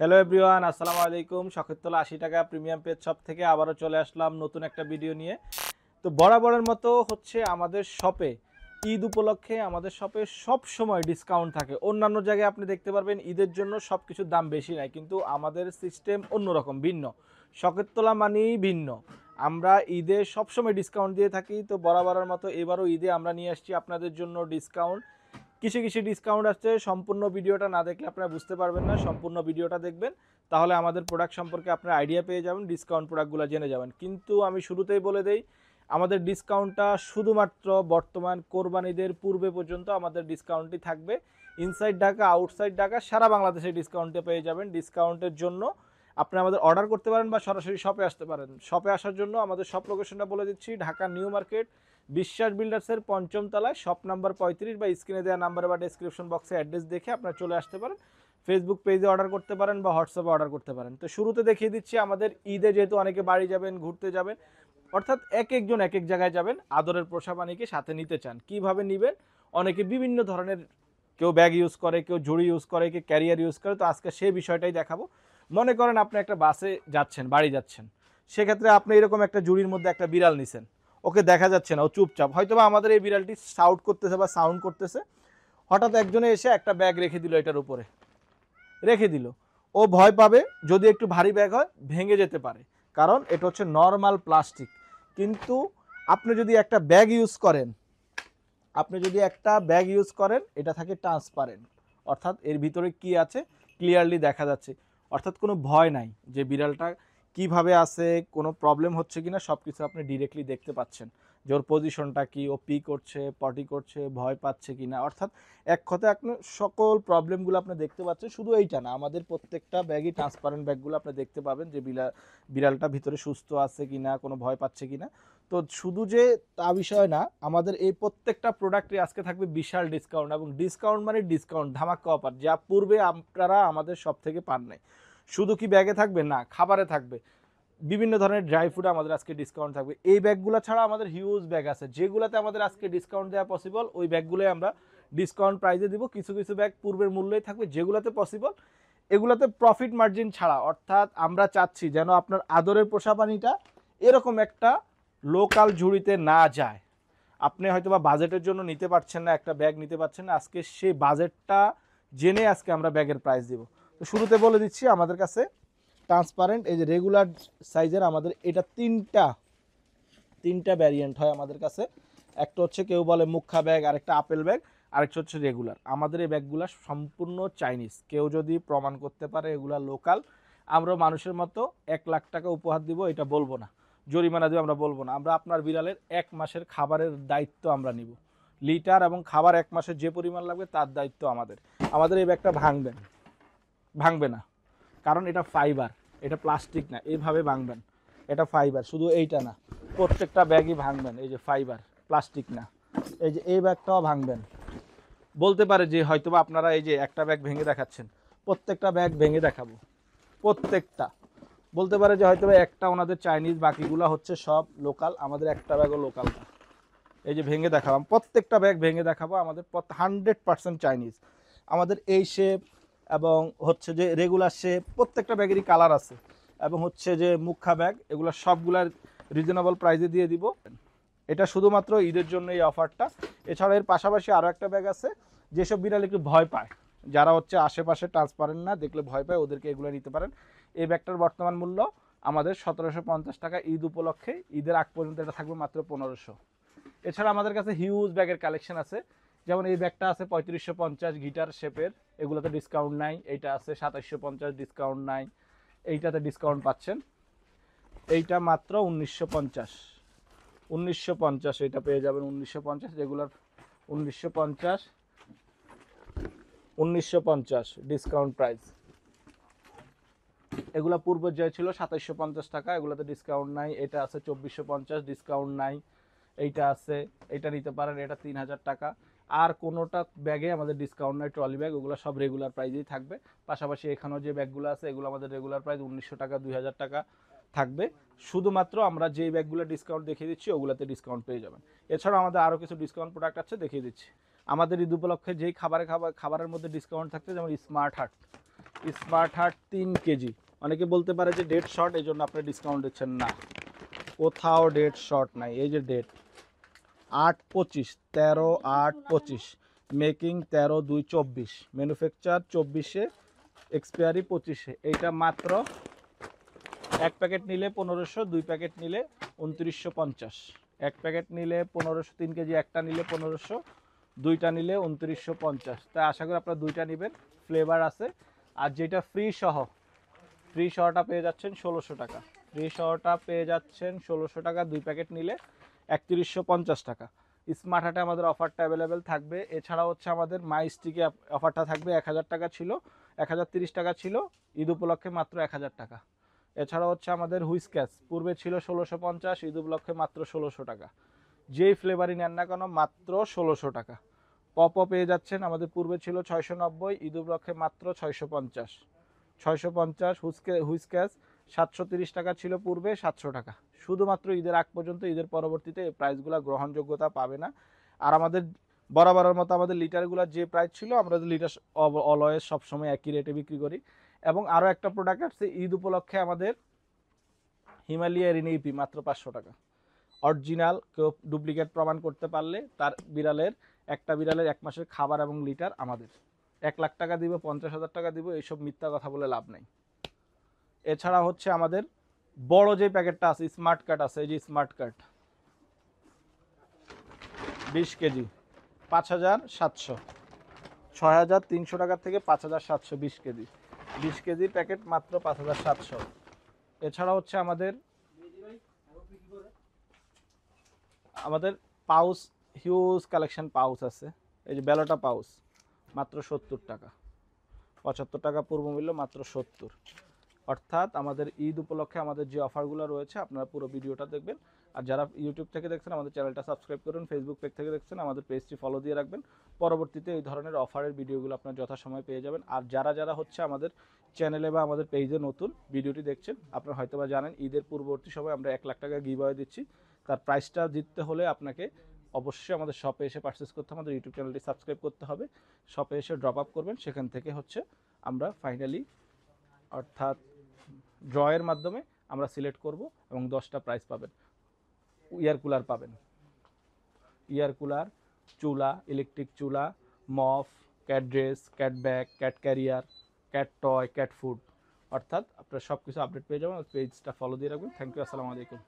Hello everyone, আসসালামু আলাইকুম। শখেরতলা 80 টাকা প্রিমিয়াম পেজ শপ থেকে আবারও চলে আসলাম নতুন একটা ভিডিও নিয়ে। তো বরাবরের মতো হচ্ছে আমাদের শপে ঈদ উপলক্ষে আমাদের শপে সব সময় ডিসকাউন্ট থাকে। অন্যান্য জায়গায় আপনি দেখতে পারবেন ঈদের জন্য সব কিছুর দাম বেশি নাই, কিন্তু আমাদের সিস্টেম অন্যরকম, ভিন্ন। শখেরতলা মানেই ভিন্ন। আমরা ঈদে সবসময় ডিসকাউন্ট দিয়ে থাকি। তো বরাবরের মতো এবারও ঈদে আমরা নিয়ে আসছি আপনাদের জন্য ডিসকাউন্ট। কিছু কিছু ডিসকাউন্ট আসছে, সম্পূর্ণ ভিডিওটা না দেখলে আপনারা বুঝতে পারবেন না। সম্পূর্ণ ভিডিওটা দেখবেন, তাহলে আমাদের প্রোডাক্ট সম্পর্কে আপনারা আইডিয়া পেয়ে যাবেন, ডিসকাউন্ট প্রোডাক্টগুলো জেনে যাবেন। কিন্তু আমি শুরুতেই বলে দেই, আমাদের ডিসকাউন্টটা শুধুমাত্র বর্তমান কোরবানিদের পূর্বে পর্যন্ত আমাদের ডিসকাউন্টই থাকবে। ইনসাইড ঢাকা, আউটসাইড ঢাকা, সারা বাংলাদেশে ডিসকাউন্টে পেয়ে যাবেন। ডিসকাউন্টের জন্য আপনি আমাদের অর্ডার করতে পারেন বা সরাসরি শপে আসতে পারেন। শপে আসার জন্য আমাদের শপ লোকেশনটা বলে দিচ্ছি, ঢাকা নিউ মার্কেট, বিশ্বাস বিল্ডার্সের ৫ম তলায়, শপ নাম্বার ৩৫, বা স্ক্রিনে দেওয়া নাম্বারে বা ডেসক্রিপশন বক্সে অ্যাড্রেস দেখে আপনারা চলে আসতে পারেন। ফেসবুক পেজে অর্ডার করতে পারেন বা হোয়াটসঅ্যাপে অর্ডার করতে পারেন। তো শুরুতে দেখিয়ে দিচ্ছি আমাদের ঈদে, যেহেতু অনেকে বাড়ি যাবেন, ঘুরতে যাবেন, অর্থাৎ এক একজন এক এক জায়গায় যাবেন, আদরের পোষা পানিকে সাথে নিতে চান, কিভাবে নেবেন? অনেকে বিভিন্ন ধরনের, কেউ ব্যাগ ইউজ করে, কেউ ঝুড়ি ইউজ করে, কেউ ক্যারিয়ার ইউজ করে। তো আজকে সেই বিষয়টাই দেখাবো। মনে করেন আপনি একটা বাসে যাচ্ছেন, বাড়ি যাচ্ছেন, সেক্ষেত্রে আপনি এরকম একটা ঝুড়ির মধ্যে একটা বিড়াল নিছেন, ওকে দেখা যাচ্ছে না, ও চুপচাপ, হয়তোবা আমাদের এই বিড়ালটি শাউট করতেছে বা সাউন্ড করতেছে। হঠাৎ একজনে এসে একটা ব্যাগ রেখে দিল, এটার উপরে রেখে দিল। ও ভয় পাবে, যদি একটু ভারী ব্যাগ হয় ভেঙে যেতে পারে, কারণ এটা হচ্ছে নর্মাল প্লাস্টিক। কিন্তু আপনি যদি একটা ব্যাগ ইউজ করেন, এটা থাকে ট্রান্সপারেন্ট, অর্থাৎ এর ভিতরে কি আছে ক্লিয়ারলি দেখা যাচ্ছে। অর্থাৎ কোনো ভয় নাই যে বিড়ালটা কিভাবে আছে, কোনো প্রবলেম হচ্ছে কিনা, সব কিছু আপনি ডিরেক্টলি দেখতে পাচ্ছেন যে ওর পজিশনটা কি, ও পি করছে, পটি করছে, ভয় পাচ্ছে কিনা। অর্থাৎ এক কথায় আপনি সকল প্রবলেমগুলো আপনি দেখতে পাচ্ছেন। শুধু এইটা না, আমাদের প্রত্যেকটা ব্যাগই ট্রান্সপারেন্ট ব্যাগগুলো আপনি দেখতে পাবেন যে বিড়ালটা ভিতরে সুস্থ আছে কিনা, কোনো ভয় পাচ্ছে কিনা। তো শুধু যে তা বিষয় না, আমাদের এই প্রত্যেকটা প্রোডাক্টে আজকে থাকবে বিশাল ডিসকাউন্ট, এবং ডিসকাউন্ট মানে ডিসকাউন্ট, ধামাকা অফার, যা পূর্বে আপনারা আমাদের সব থেকে পান নাই। শুধু কি ব্যাগে থাকবে না, খাবারে থাকবে, বিভিন্ন ধরনের ড্রাই ফ্রুট আমাদের আজকে ডিসকাউন্ট থাকবে। এই ব্যাগগুলো ছাড়া আমাদের হিউজ ব্যাগ আছে, যেগুলোতে আমাদের আজকে ডিসকাউন্ট দেওয়া পসিবল, ওই ব্যাগগুলোই আমরা ডিসকাউন্ট প্রাইসে দিব। কিছু কিছু ব্যাগ পূর্বের মূল্যই থাকবে, যেগুলোতে পসিবল এগুলোতে প্রফিট মার্জিন ছাড়া। অর্থাৎ আমরা চাচ্ছি যেন আপনার আদরের পোষা পানিটা এরকম একটা লোকাল ঝুড়িতে না যায়। আপনি হয়তো বা বাজেটের জন্য নিতে পারছেন না, একটা ব্যাগ নিতে পারছেন না, আজকে সেই বাজেটটা জেনে আজকে আমরা ব্যাগের প্রাইস দিব। তো শুরুতে বলে দিচ্ছি, আমাদের কাছে ট্রান্সপারেন্ট, এই যে রেগুলার সাইজের, আমাদের এটা তিনটা ভ্যারিয়েন্ট হয় আমাদের কাছে। একটা হচ্ছে কেউ বলে মুখা ব্যাগ, আরেকটা আপেল ব্যাগ, আরেকটা হচ্ছে রেগুলার। আমাদের এই ব্যাগগুলো সম্পূর্ণ চাইনিজ। কেউ যদি প্রমাণ করতে পারে এগুলা লোকাল, আমরা মানুষের মতো 1 লাখ টাকা উপহার দিব, এটা বলবো না, জরিমানা দিব, আমরা বলবো না। আমরা আপনার বিড়ালের 1 মাসের খাবারের দায়িত্ব আমরা নিব। লিটার এবং খাবার 1 মাসের যে পরিমাণ লাগবে তার দায়িত্ব আমাদের। আমাদের এই ব্যাগটা ভাঙবে না, কারণ এটা ফাইবার, এটা প্লাস্টিক না, এইভাবে ভাঙবেন। এটা ফাইবার, শুধু এইটা না, প্রত্যেকটা ব্যাগই ভাঙবেন। এই যে ফাইবার, প্লাস্টিক না। এই যে এই ব্যাগটাও ভাঙবেন। বলতে পারে যে হয়তোবা আপনারা এই যে একটা ব্যাগ ভেঙে দেখাচ্ছেন, প্রত্যেকটা ব্যাগ ভেঙে দেখাবো, প্রত্যেকটা। বলতে পারে যে হয়তোবা একটা ওনাদের চাইনিজ, বাকিগুলো হচ্ছে সব লোকাল, আমাদের একটা ব্যাগও লোকাল না। এই যে ভেঙে দেখালাম, প্রত্যেকটা ব্যাগ ভেঙে দেখাবো, আমাদের 100% চাইনিজ। আমাদের এই শেপ এবং হচ্ছে যে রেগুলার শেপ, প্রত্যেকটা ব্যাগেরই কালার আছে, এবং হচ্ছে যে মুখা ব্যাগ, এগুলো সবগুলার রিজনেবল প্রাইসে দিয়ে দিব। এটা শুধুমাত্র ঈদের জন্য এই অফারটা। এছাড়া এর পাশাপাশি আরও একটা ব্যাগ আছে, যেসব বিড়াল একটু ভয় পায়, যারা হচ্ছে আশেপাশে ট্রান্সপারেন্ট না, দেখলে ভয় পায়, ওদেরকে এগুলো নিতে পারেন। এই ব্যাগটার বর্তমান মূল্য আমাদের 1750 টাকা। ঈদ উপলক্ষে, ঈদের আগ পর্যন্ত এটা থাকবে মাত্র 1500। এছাড়া আমাদের কাছে হিউজ ব্যাগের কালেকশন আছে, যেমন এই ব্যাগটা আছে 3550 গিটার শেপের, এগুলোতে ডিসকাউন্ট নাই। এইটা আছে 2750, ডিসকাউন্ট নাই। এইটাতে ডিসকাউন্ট পাচ্ছেন, এইটা মাত্র 1950 এটা পেয়ে যাবেন 1950, রেগুলার 1950 ডিসকাউন্ট প্রাইস। এগুলো পূর্ব যে ছিল 2750 টাকা, এগুলোতে ডিসকাউন্ট নাই। এটা আছে 2450, ডিসকাউন্ট নাই। এইটা আছে, এইটা নিতে পারেন, এটা 3000 টাকা। আর কোনোটা ব্যাগে আমাদের ডিসকাউন্ট নাই, ট্রলি ব্যাগ, ওগুলো সব রেগুলার প্রাইসেই থাকবে। পাশাপাশি এখানেও যে ব্যাগগুলো আছে, এগুলো আমাদের রেগুলার প্রাইস 1900 টাকা, 2000 টাকা থাকবে। শুধুমাত্র আমরা যেই ব্যাগগুলো ডিসকাউন্ট দেখিয়ে দিচ্ছি, ওগুলোতে ডিসকাউন্ট পেয়ে যাবেন। এছাড়াও আমাদের আরও কিছু ডিসকাউন্ট প্রোডাক্ট আছে, দেখিয়ে দিচ্ছি। আমাদের ঈদ উপলক্ষে যেই খাবারের মধ্যে ডিসকাউন্ট থাকছে, যেমন smart heart, smart heart 3 KG. অনেকে বলতে পারে যে ডেট শর্ট, এই জন্য আপনি ডিসকাউন্ট দিচ্ছেন। না, কোথাও ডেট শর্ট নাই। এই যে ডেট 8/25, 13/8/25, মেকিং 13/2/24, ম্যানুফ্যাকচার 24-এ, এক্সপায়ারি 25-এ। এইটা মাত্র এক প্যাকেট নিলে 1500, 2 প্যাকেট নিলে 2950। এক প্যাকেট নিলে 1500, 3 কেজি একটা নিলে 1500, দুইটা নিলে 2950। তাই আশা করি আপনারা দুইটা নেবেন, ফ্লেভার আছে। আর যেটা ফ্রি সহটা পেয়ে যাচ্ছেন 1600 টাকা। ফ্রি সহটা পেয়ে যাচ্ছেন 1600 টাকা, 2 প্যাকেট নিলে 3150 টাকা। স্মার্ট হার্টে আমাদের অফারটা অ্যাভেলেবেল থাকবে। এছাড়া হচ্ছে আমাদের মাই স্টিকে অফারটা থাকবে। 1000 টাকা ছিল, 1030 টাকা ছিল, ঈদ উপলক্ষে মাত্র 1000 টাকা। এছাড়া হচ্ছে আমাদের হুইস্ক্যাচ পূর্বে ছিল 1650, ঈদ উপলক্ষে মাত্র 1600 টাকা। যেই ফ্লেভারই নেন না কেন মাত্র 1600 টাকা। পপ পেয়ে যাচ্ছেন, আমাদের পূর্বে ছিল 690, ঈদ উপলক্ষে মাত্র 650। 650 হুইস্ক্যাচ 730 টাকা ছিল পূর্বে, 700 টাকা। শুধুমাত্র ঈদের আগ পর্যন্ত, ঈদের পরবর্তীতে এই প্রাইসগুলো গ্রহণযোগ্যতা পাবে না। আর আমাদের বরাবরের মতো আমাদের লিটারগুলো যে প্রাইস ছিল, আমরা লিটার অলওয়েজ সবসময় একই রেটে বিক্রি করি। এবং আরও একটা প্রোডাক্ট আসছে ঈদ উপলক্ষে আমাদের, হিমালয়া রিন ইপি, মাত্র 500 টাকা। অরিজিনাল, কেউ ডুপ্লিকেট প্রমাণ করতে পারলে তার একটা বিড়ালের 1 মাসের খাবার এবং লিটার আমাদের। 1 লাখ টাকা দিব, 50,000 টাকা দিব, এইসব মিথ্যা কথা বলে লাভ নাই। এছাড়া হচ্ছে আমাদের বড় যে প্যাকেটটা আছে, স্মার্ট কার্ড আছে, এই যে স্মার্ট কার্ড 20 কেজি 5700, 6300 টাকা থেকে 5700, 20 কেজি প্যাকেট মাত্র 5700। এছাড়া হচ্ছে আমাদের পাউচ, হিউজ কালেকশন পাউচ আছে। এই যে বেলোটা পাউচ মাত্র 70 টাকা, 75 টাকা পূর্ব মূল্য, মাত্র 70। অর্থাৎ আমাদের ঈদ উপলক্ষে আমাদের যে অফারগুলো রয়েছে, আপনারা পুরো ভিডিওটা দেখবেন। আর যারা ইউটিউব থেকে দেখছেন আমাদের চ্যানেলটা সাবস্ক্রাইব করুন, ফেসবুক পেজ থেকে দেখছেন আমাদের পেজটি ফলো দিয়ে রাখবেন। পরবর্তীতে এই ধরনের অফারের ভিডিওগুলো আপনারা যথাসময়ে পেয়ে যাবেন। আর যারা হচ্ছে আমাদের চ্যানেলে বা আমাদের পেজে নতুন ভিডিওটি দেখছেন, আপনারা হয়তো বা জানেন ঈদের পূর্ববর্তী সময় আমরা 1 লাখ টাকা গিভঅ্যাওয়ে দিচ্ছি। তার প্রাইসটা জিততে হলে আপনাকে অবশ্যই আমাদের শপে এসে পারচেস করতে হবে, আমাদের ইউটিউব চ্যানেলটি সাবস্ক্রাইব করতে হবে, শপে এসে ড্রপ আপ করবেন। সেখান থেকে হচ্ছে আমরা ফাইনালি, অর্থাৎ ড্রয়ের মাধ্যমে আমরা সিলেক্ট করব এবং 10টা প্রাইজ পাবেন। ইয়ার কুলার পাবেন, ইয়ার কুলার, চুলা, ইলেকট্রিক চুলা, mop, cat dress, cat bag, cat carrier, cat toy, cat food. অর্থাৎ আপনারা সব কিছু আপডেট পেয়ে যাবেন। পেজটা ফলো দিয়ে রাখবেন। থ্যাংক ইউ, আসসালামু আলাইকুম।